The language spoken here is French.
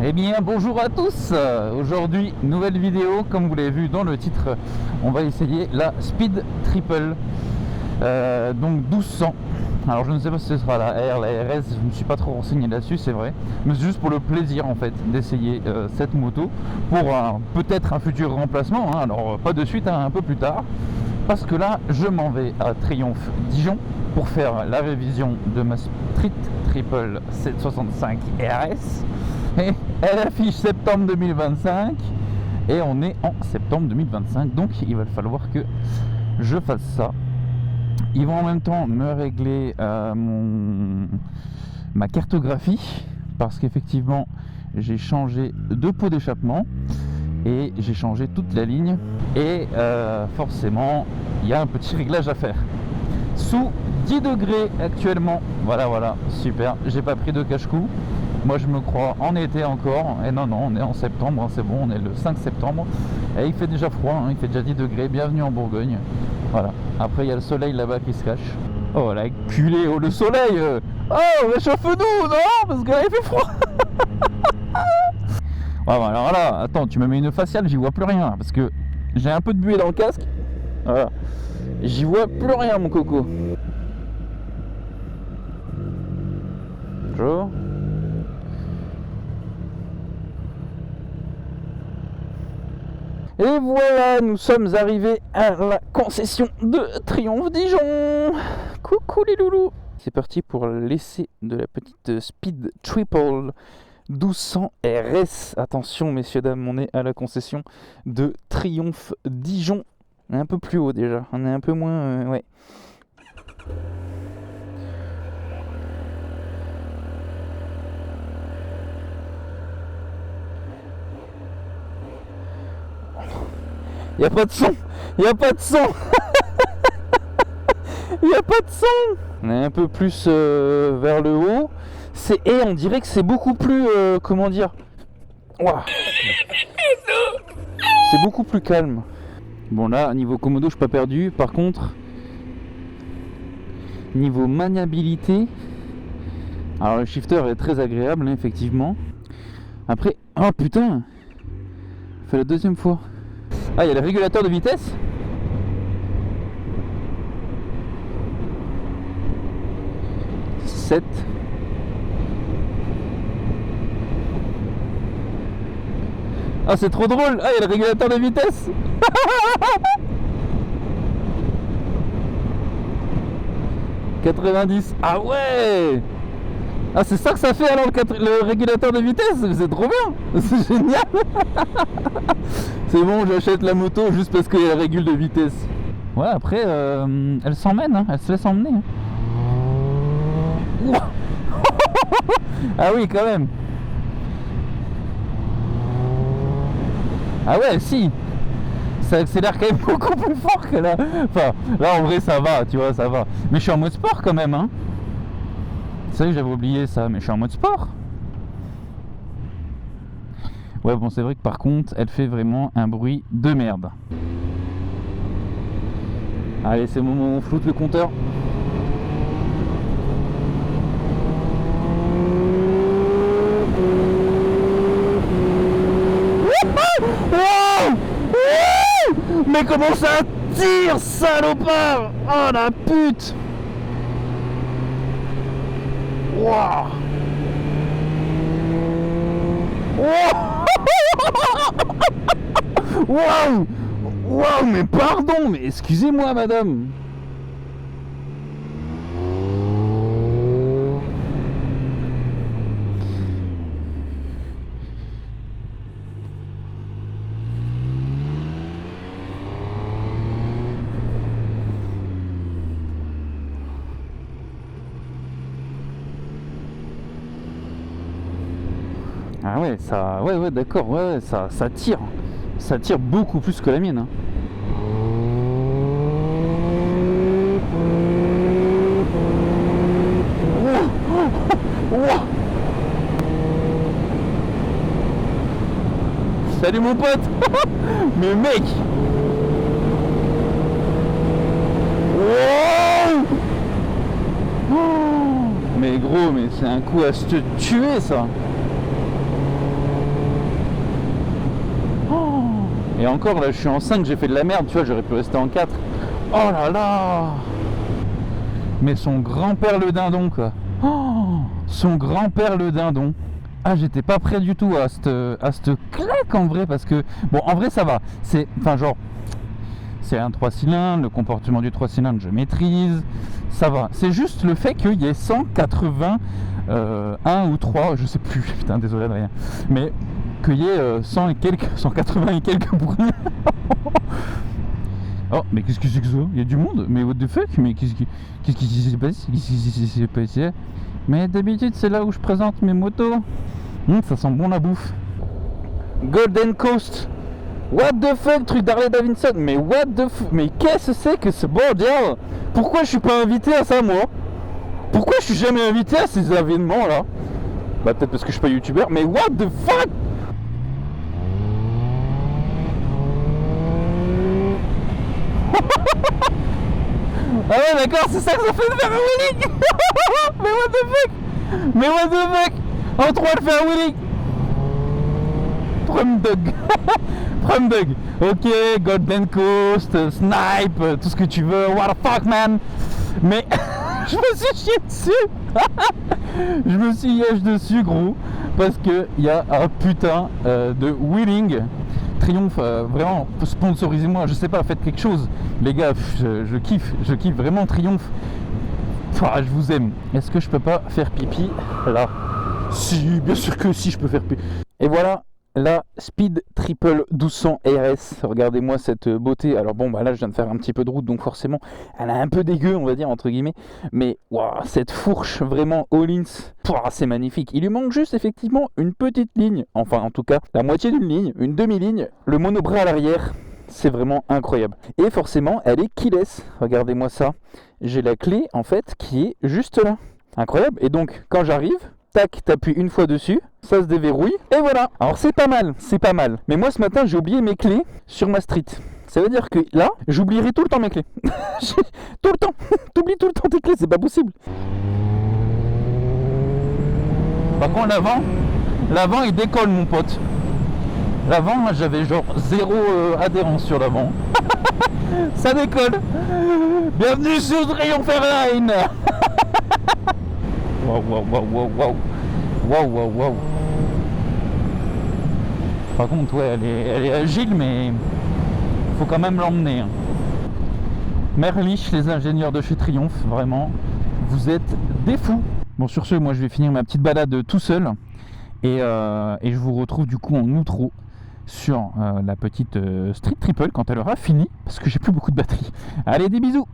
Eh bien bonjour à tous. Aujourd'hui nouvelle vidéo, comme vous l'avez vu dans le titre, on va essayer la Speed Triple, donc 1200. Alors je ne sais pas si ce sera la R, la RS, je ne me suis pas trop renseigné là-dessus, c'est vrai, mais c'est juste pour le plaisir en fait d'essayer cette moto pour peut-être un futur remplacement, hein. Alors pas de suite, hein, un peu plus tard, parce que là je m'en vais à Triomphe Dijon pour faire la révision de ma Street Triple 765 RS. Et elle affiche septembre 2025 et on est en septembre 2025, donc il va falloir que je fasse ça. Ils vont en même temps me régler ma cartographie, parce qu'effectivement j'ai changé de pot d'échappement et j'ai changé toute la ligne, et forcément il y a un petit réglage à faire. Sous 10 degrés actuellement, voilà, super, j'ai pas pris de cache-cou. Moi je me crois en été encore, et non, on est en septembre, hein, c'est bon, on est le 5 septembre, et il fait déjà froid, hein, il fait déjà 10 degrés, bienvenue en Bourgogne. Voilà, après il y a le soleil là-bas qui se cache. Oh la culée, oh le soleil, oh réchauffe-nous, non, parce que là il fait froid. Ouais, alors là, attends, tu me mets une faciale, j'y vois plus rien, parce que j'ai un peu de buée dans le casque, voilà, j'y vois plus rien mon coco. Bonjour. Et voilà, nous sommes arrivés à la concession de Triomphe Dijon. Coucou les loulous. C'est parti pour l'essai de la petite Speed Triple 1200 RS. Attention messieurs dames, on est à la concession de Triomphe Dijon. On est un peu plus haut déjà, on est un peu moins... ouais. Il n'y a pas de son. Il n'y a pas de son. Il n'y a pas de son. On est un peu plus vers le haut. Et on dirait que c'est beaucoup plus... comment dire, ouah. C'est beaucoup plus calme. Bon là, niveau commodo, je suis pas perdu. Par contre, niveau maniabilité... Alors le shifter est très agréable, hein, effectivement. Après... Oh putain, fait la deuxième fois. Ah, il y a le régulateur de vitesse. « 7. » Ah, c'est trop drôle. Ah, il y a le régulateur de vitesse. 90. Ah ouais. Ah, c'est ça que ça fait alors le régulateur de vitesse. C'est trop bien. C'est génial. C'est bon, j'achète la moto juste parce qu'il y a le régule de vitesse. Ouais, après, elle s'emmène, hein, elle se laisse emmener. Hein. Ah oui, quand même. Ah ouais, si. Ça accélère quand même beaucoup plus fort que là. Enfin, là en vrai ça va, tu vois, ça va. Mais je suis en mode sport quand même, hein. C'est vrai que j'avais oublié ça, mais je suis en mode sport. Ouais, bon, c'est vrai que par contre, elle fait vraiment un bruit de merde. Allez, c'est le moment où on floute le compteur. Mais comment ça tire, salopard! Oh la pute! Waouh! Waouh! Waouh, mais pardon, mais excusez-moi madame. Ah ouais, ça, ouais, d'accord, ouais, ça tire. Ça tire beaucoup plus que la mienne. Hein. Salut mon pote. Mais mec. Wow. Oh. Mais gros, mais c'est un coup à se tuer ça. Et encore là je suis en 5, j'ai fait de la merde, tu vois, j'aurais pu rester en 4. Oh là là. Mais son grand-père le dindon quoi. Oh, son grand-père le dindon. Ah, j'étais pas prêt du tout à cette claque en vrai, parce que bon, en vrai ça va, c'est enfin genre c'est un 3 cylindres, le comportement du 3 cylindres je maîtrise, ça va. C'est juste le fait qu'il y ait 180 1 ou 3, je sais plus, putain désolé de rien, mais qu'il y ait 100 et quelques, 180 et quelques bruits. Oh, mais qu'est-ce que c'est que ça? Il y a du monde? Mais what the fuck? Mais qu'est-ce qui s'est passé? Qu'est-ce qui s'est passé? Mais d'habitude, c'est là où je présente mes motos. Ça sent bon la bouffe. Golden Coast. What the fuck, truc d'Harley Davidson? Mais what the fuck? Mais qu'est-ce que c'est que ce bordel? Pourquoi je suis pas invité à ça, moi? Pourquoi je suis jamais invité à ces événements là? Bah, peut-être parce que je suis pas youtubeur, mais what the fuck? Ah ouais d'accord, c'est ça que ça fait de faire un wheeling. Mais what the fuck? Mais what the fuck? En 3 elle fait un wheeling. Prum dog. Ok, Golden Coast, Snipe, tout ce que tu veux, what the fuck man. Mais je me suis chié dessus. Je me suis liège dessus gros. Parce que il y a un putain de wheeling. Triomphe, vraiment, sponsorisez-moi, je sais pas, faites quelque chose. Les gars, je kiffe vraiment Triomphe. Je vous aime. Est-ce que je peux pas faire pipi là? Si, bien sûr que si, je peux faire pipi. Et voilà, la Speed Triple 1200 RS. Regardez-moi cette beauté. Alors bon, bah là, je viens de faire un petit peu de route, donc forcément, elle a un peu dégueu, on va dire, entre guillemets. Mais, waouh, cette fourche, vraiment, all-ins, c'est magnifique. Il lui manque juste, effectivement, une petite ligne. Enfin, en tout cas, la moitié d'une ligne, une demi-ligne, le monobras à l'arrière. C'est vraiment incroyable. Et forcément, elle est keyless. Regardez-moi ça. J'ai la clé, en fait, qui est juste là. Incroyable. Et donc, quand j'arrive, tac, t'appuies une fois dessus, ça se déverrouille, et voilà. Alors, c'est pas mal. Mais moi, ce matin, j'ai oublié mes clés sur ma street. Ça veut dire que là, j'oublierai tout le temps mes clés. Tout le temps. T'oublies tout le temps tes clés, c'est pas possible. Par contre, l'avant, il décolle, mon pote. L'avant, moi, j'avais genre 0 adhérence sur l'avant. Ça décolle. Bienvenue sur Triumph Airline. Waouh. Par contre, ouais, elle est agile, mais faut quand même l'emmener. Merlich, les ingénieurs de chez Triumph, vraiment, vous êtes des fous. Bon, sur ce, moi, je vais finir ma petite balade tout seul. Et je vous retrouve du coup en outro sur la petite Street Triple quand elle aura fini, parce que j'ai plus beaucoup de batterie. Allez, des bisous.